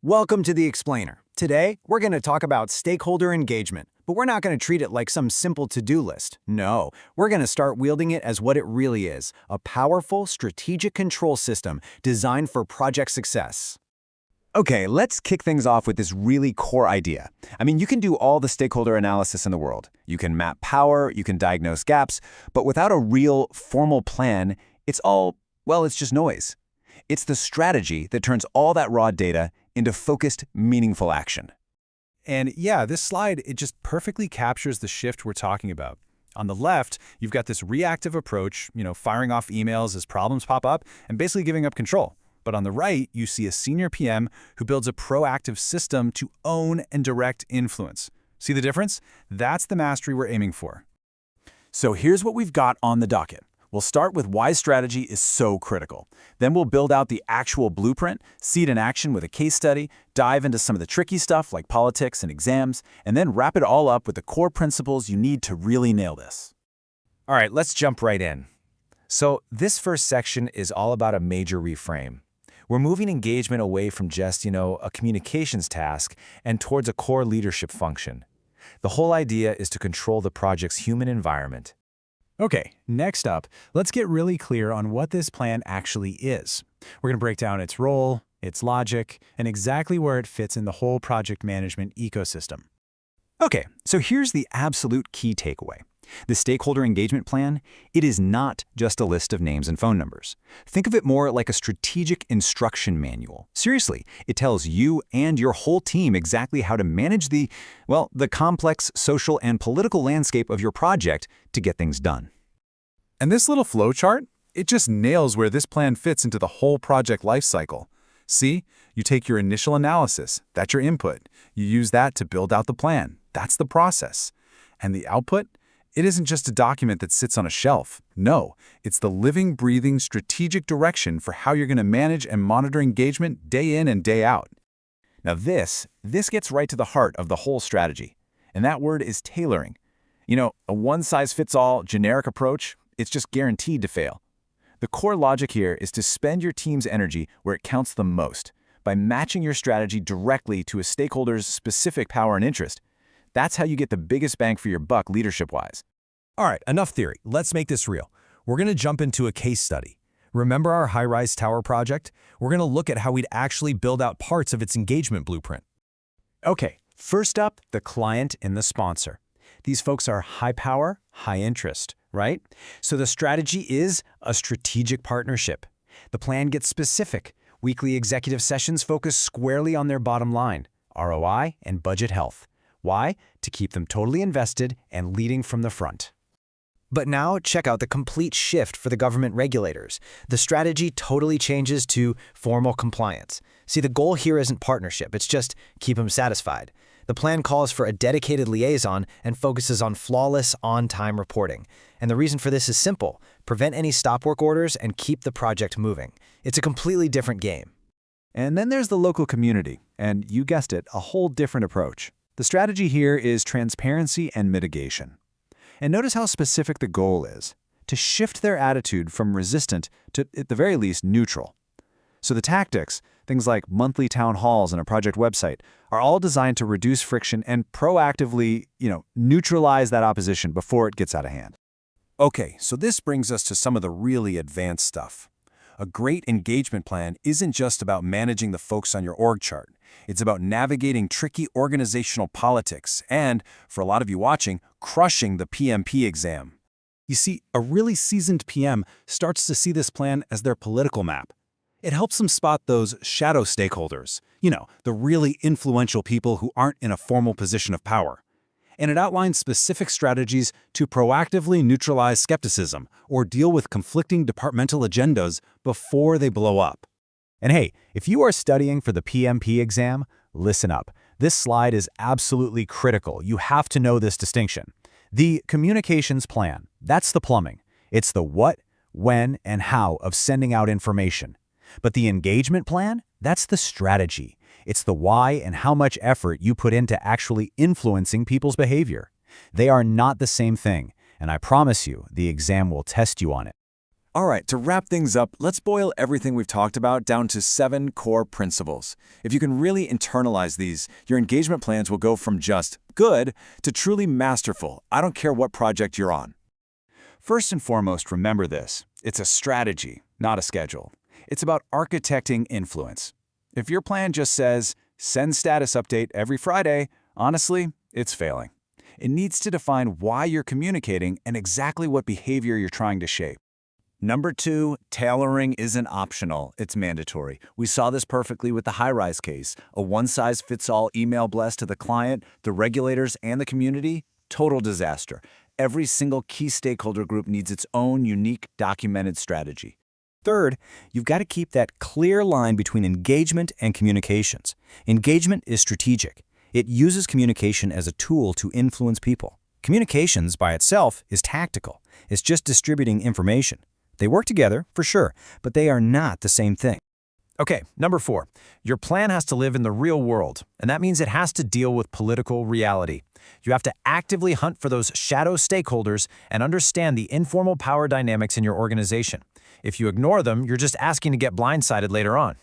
Welcome to The Explainer. Today, we're going to talk about stakeholder engagement, but we're not going to treat it like some simple to-do list. No, we're going to start wielding it as what it really is, a powerful strategic control system designed for project success. Okay, let's kick things off with this really core idea. You can do all the stakeholder analysis in the world. You can map power, you can diagnose gaps, but without a real, formal plan, it's just noise. It's the strategy that turns all that raw data into focused, meaningful action. And yeah, this slide, it just perfectly captures the shift we're talking about. On the left, you've got this reactive approach, firing off emails as problems pop up and basically giving up control. But on the right, you see a senior PM who builds a proactive system to own and direct influence. See the difference? That's the mastery we're aiming for. So here's what we've got on the docket. We'll start with why strategy is so critical. Then we'll build out the actual blueprint, see it in action with a case study, dive into some of the tricky stuff like politics and exams, and then wrap it all up with the core principles you need to really nail this. All right, let's jump right in. So this first section is all about a major reframe. We're moving engagement away from just, a communications task and towards a core leadership function. The whole idea is to control the project's human environment. Okay, next up, let's get really clear on what this plan actually is. We're going to break down its role, its logic, and exactly where it fits in the whole project management ecosystem. Okay, so here's the absolute key takeaway. The Stakeholder Engagement Plan, it is not just a list of names and phone numbers. Think of it more like a strategic instruction manual. Seriously, it tells you and your whole team exactly how to manage the complex social and political landscape of your project to get things done. And this little flowchart, it just nails where this plan fits into the whole project lifecycle. See, you take your initial analysis, that's your input. You use that to build out the plan. That's the process. And the output? It isn't just a document that sits on a shelf. No, it's the living, breathing, strategic direction for how you're going to manage and monitor engagement day in and day out. Now this gets right to the heart of the whole strategy. And that word is tailoring. A one-size-fits-all generic approach, it's just guaranteed to fail. The core logic here is to spend your team's energy where it counts the most, by matching your strategy directly to a stakeholder's specific power and interest. That's how you get the biggest bang for your buck leadership-wise. All right, enough theory. Let's make this real. We're going to jump into a case study. Remember our high-rise tower project? We're going to look at how we'd actually build out parts of its engagement blueprint. Okay, first up, the client and the sponsor. These folks are high power, high interest, right? So the strategy is a strategic partnership. The plan gets specific. Weekly executive sessions focus squarely on their bottom line, ROI and budget health. Why? To keep them totally invested and leading from the front. But now check out the complete shift for the government regulators. The strategy totally changes to formal compliance. See, the goal here isn't partnership, it's just keep them satisfied. The plan calls for a dedicated liaison and focuses on flawless, on-time reporting. And the reason for this is simple: prevent any stop work orders and keep the project moving. It's a completely different game. And then there's the local community, and you guessed it, a whole different approach. The strategy here is transparency and mitigation. And notice how specific the goal is: to shift their attitude from resistant to, at the very least, neutral. So the tactics, things like monthly town halls and a project website, are all designed to reduce friction and proactively, neutralize that opposition before it gets out of hand. Okay, so this brings us to some of the really advanced stuff. A great engagement plan isn't just about managing the folks on your org chart. It's about navigating tricky organizational politics and, for a lot of you watching, crushing the PMP exam. You see, a really seasoned PM starts to see this plan as their political map. It helps them spot those shadow stakeholders, the really influential people who aren't in a formal position of power. And it outlines specific strategies to proactively neutralize skepticism or deal with conflicting departmental agendas before they blow up. And hey, if you are studying for the PMP exam, listen up. This slide is absolutely critical. You have to know this distinction. The communications plan, that's the plumbing. It's the what, when, and how of sending out information. But the engagement plan, that's the strategy. It's the why and how much effort you put into actually influencing people's behavior. They are not the same thing, and I promise you, the exam will test you on it. All right, to wrap things up, let's boil everything we've talked about down to 7 core principles. If you can really internalize these, your engagement plans will go from just good to truly masterful. I don't care what project you're on. First and foremost, remember this. It's a strategy, not a schedule. It's about architecting influence. If your plan just says, send status update every Friday, honestly, it's failing. It needs to define why you're communicating and exactly what behavior you're trying to shape. Number 2, tailoring isn't optional, it's mandatory. We saw this perfectly with the high-rise case. A one-size-fits-all email blast to the client, the regulators, and the community? Total disaster. Every single key stakeholder group needs its own unique, documented strategy. Third, you've got to keep that clear line between engagement and communications. Engagement is strategic. It uses communication as a tool to influence people. Communications by itself is tactical. It's just distributing information. They work together, for sure, but they are not the same thing. Okay, number 4. Your plan has to live in the real world, and that means it has to deal with political reality. You have to actively hunt for those shadow stakeholders and understand the informal power dynamics in your organization. If you ignore them, you're just asking to get blindsided later on.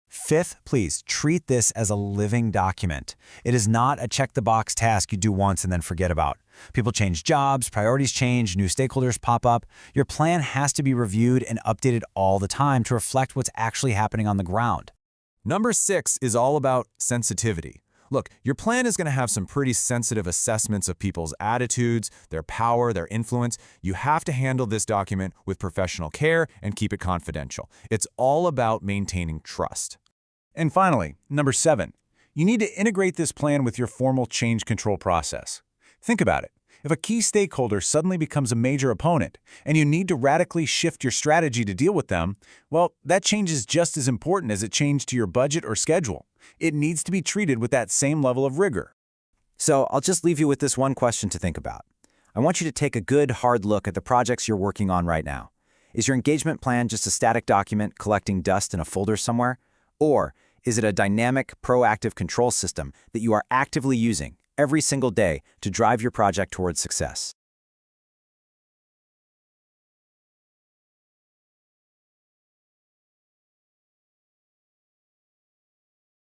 Fifth, please treat this as a living document. It is not a check-the-box task you do once and then forget about. People change jobs, priorities change, new stakeholders pop up. Your plan has to be reviewed and updated all the time to reflect what's actually happening on the ground. Number 6 is all about sensitivity. Look, your plan is going to have some pretty sensitive assessments of people's attitudes, their power, their influence. You have to handle this document with professional care and keep it confidential. It's all about maintaining trust. And finally, number 7, you need to integrate this plan with your formal change control process. Think about it. If a key stakeholder suddenly becomes a major opponent and you need to radically shift your strategy to deal with them, well, that change is just as important as a change to your budget or schedule. It needs to be treated with that same level of rigor. So I'll just leave you with this one question to think about. I want you to take a good, hard look at the projects you're working on right now. Is your engagement plan just a static document collecting dust in a folder somewhere? Or is it a dynamic, proactive control system that you are actively using every single day to drive your project towards success?